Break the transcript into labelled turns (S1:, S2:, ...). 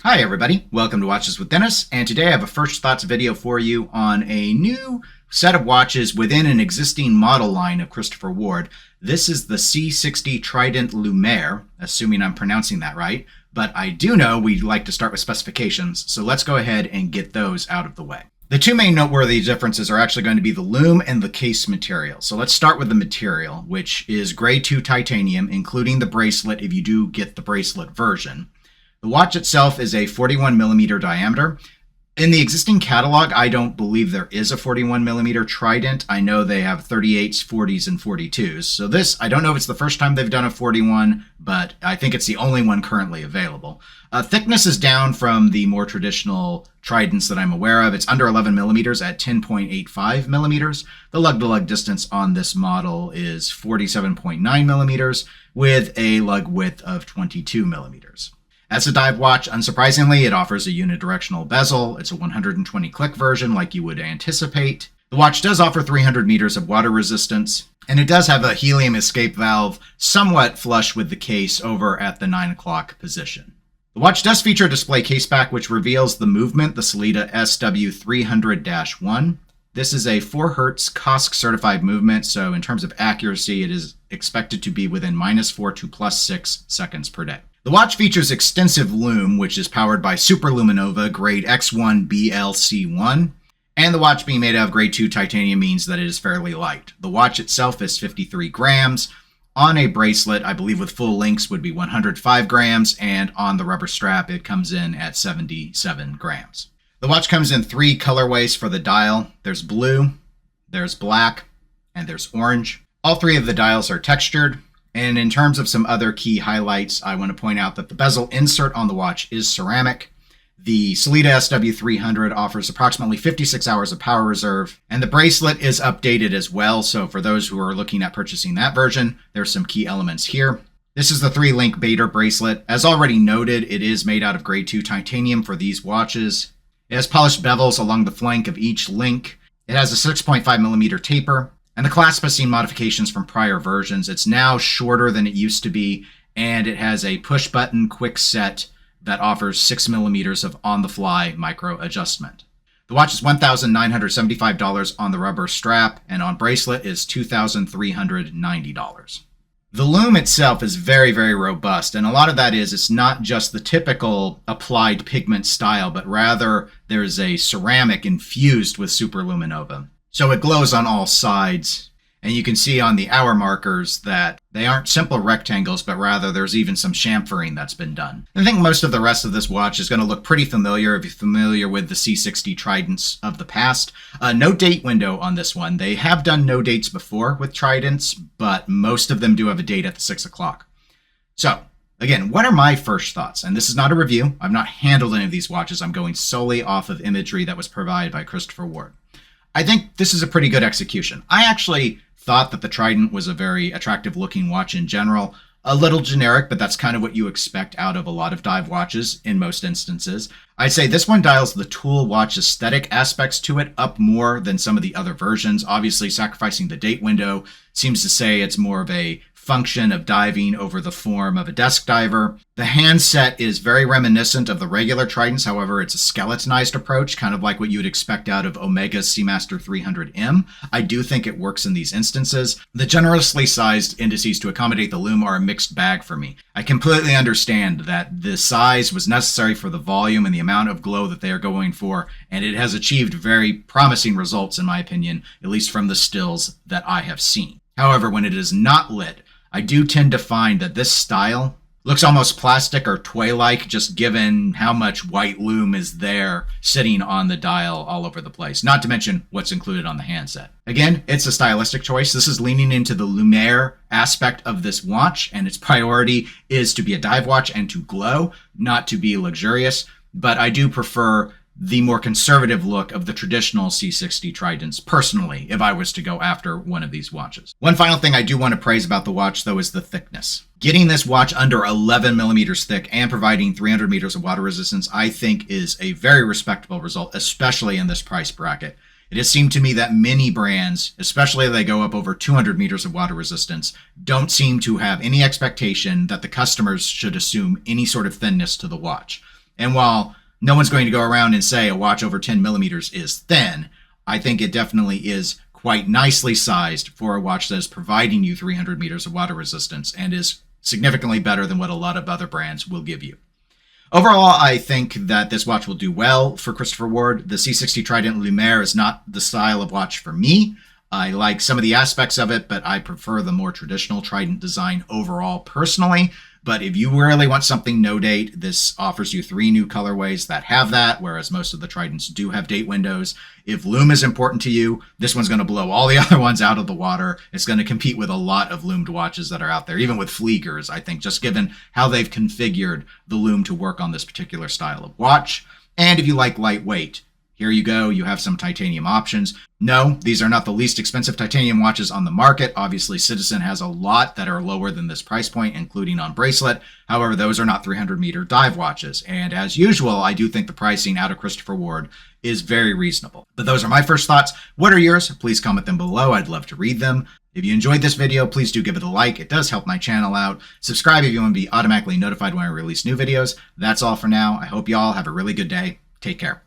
S1: Hi everybody, welcome to Watches with Dennis, and today I have a first thoughts video for you on a new set of watches within an existing model line of Christopher Ward. This is the C60 Trident Lumière, assuming I'm pronouncing that right, but I do know we like to start with specifications, so let's go ahead and get those out of the way. The two main noteworthy differences are actually going to be the lume and the case material. So let's start with the material, which is grade 2 titanium, including the bracelet if you do get the bracelet version. The watch itself is a 41 millimeter diameter. In the existing catalog, I don't believe there is a 41 millimeter Trident. I know they have 38s, 40s, and 42s. So this, I don't know if it's the first time they've done a 41, but I think it's the only one currently available. Thickness is down from the more traditional Tridents that I'm aware of. It's under 11 millimeters at 10.85 millimeters. The lug-to-lug distance on this model is 47.9 millimeters with a lug width of 22 millimeters. As a dive watch, unsurprisingly, it offers a unidirectional bezel. It's a 120 click version like you would anticipate. The watch does offer 300 meters of water resistance, and it does have a helium escape valve somewhat flush with the case over at the 9 o'clock position. The watch does feature a display case back which reveals the movement, the Sellita SW300-1. This is a 4 Hz COSC certified movement, so in terms of accuracy, it is expected to be within -4 to +6 seconds per day. The watch features extensive lume, which is powered by Superluminova grade X1 BLC1, and the watch being made out of grade 2 titanium means that it is fairly light. The watch itself is 53 grams. On a bracelet, I believe with full links would be 105 grams, and on the rubber strap it comes in at 77 grams. The watch comes in 3 colorways for the dial. There's blue, there's black, and there's orange. All 3 of the dials are textured. And in terms of some other key highlights, I want to point out that the bezel insert on the watch is ceramic. The Sellita SW300 offers approximately 56 hours of power reserve, and the bracelet is updated as well. So for those who are looking at purchasing that version, there's some key elements here. This is the 3-link Bader bracelet. As already noted, it is made out of grade 2 titanium for these watches. It has polished bevels along the flank of each link. It has a 6.5 millimeter taper. And the clasp has seen modifications from prior versions. It's now shorter than it used to be, and it has a push-button quick set that offers 6 millimeters of on-the-fly micro adjustment. The watch is $1,975 on the rubber strap, and on bracelet is $2,390. The lume itself is very, very robust, and a lot of that is it's not just the typical applied pigment style, but rather there's a ceramic infused with Superluminova. So it glows on all sides, and you can see on the hour markers that they aren't simple rectangles, but rather there's even some chamfering that's been done. I think most of the rest of this watch is going to look pretty familiar if you're familiar with the C60 Tridents of the past. No date window on this one. They have done no dates before with Tridents, but most of them do have a date at the 6 o'clock. So, again, what are my first thoughts? And this is not a review. I've not handled any of these watches. I'm going solely off of imagery that was provided by Christopher Ward. I think this is a pretty good execution. I actually thought that the Trident was a very attractive looking watch in general. A little generic, but that's kind of what you expect out of a lot of dive watches in most instances. I'd say this one dials the tool watch aesthetic aspects to it up more than some of the other versions. Obviously, sacrificing the date window seems to say it's more of a function of diving over the form of a desk diver. The handset is very reminiscent of the regular Tridents, however, it's a skeletonized approach, kind of like what you would expect out of Omega's Seamaster 300M. I do think it works in these instances. The generously sized indices to accommodate the lume are a mixed bag for me. I completely understand that the size was necessary for the volume and the amount of glow that they are going for, and it has achieved very promising results in my opinion, at least from the stills that I have seen. However, when it is not lit, I do tend to find that this style looks almost plastic or toy-like, just given how much white lume is there sitting on the dial all over the place, not to mention what's included on the handset. Again, it's a stylistic choice. This is leaning into the Lumière aspect of this watch, and its priority is to be a dive watch and to glow, not to be luxurious, but I do prefer the more conservative look of the traditional C60 Tridents, personally, if I was to go after one of these watches. One final thing I do want to praise about the watch, though, is the thickness. Getting this watch under 11 millimeters thick and providing 300 meters of water resistance, I think is a very respectable result, especially in this price bracket. It has seemed to me that many brands, especially if they go up over 200 meters of water resistance, don't seem to have any expectation that the customers should assume any sort of thinness to the watch. And while no one's going to go around and say a watch over 10 millimeters is thin, I think it definitely is quite nicely sized for a watch that is providing you 300 meters of water resistance and is significantly better than what a lot of other brands will give you. Overall, I think that this watch will do well for Christopher Ward. The C60 Trident Lumière is not the style of watch for me. I like some of the aspects of it, but I prefer the more traditional Trident design overall personally. But if you really want something no date, this offers you 3 new colorways that have that, whereas most of the Tridents do have date windows. If lume is important to you, this one's going to blow all the other ones out of the water. It's going to compete with a lot of lumed watches that are out there, even with Fliegers, I think, just given how they've configured the lume to work on this particular style of watch. And if you like lightweight, here you go. You have some titanium options. No, these are not the least expensive titanium watches on the market. Obviously, Citizen has a lot that are lower than this price point, including on bracelet. However, those are not 300-meter dive watches. And as usual, I do think the pricing out of Christopher Ward is very reasonable. But those are my first thoughts. What are yours? Please comment them below. I'd love to read them. If you enjoyed this video, please do give it a like. It does help my channel out. Subscribe if you want to be automatically notified when I release new videos. That's all for now. I hope you all have a really good day. Take care.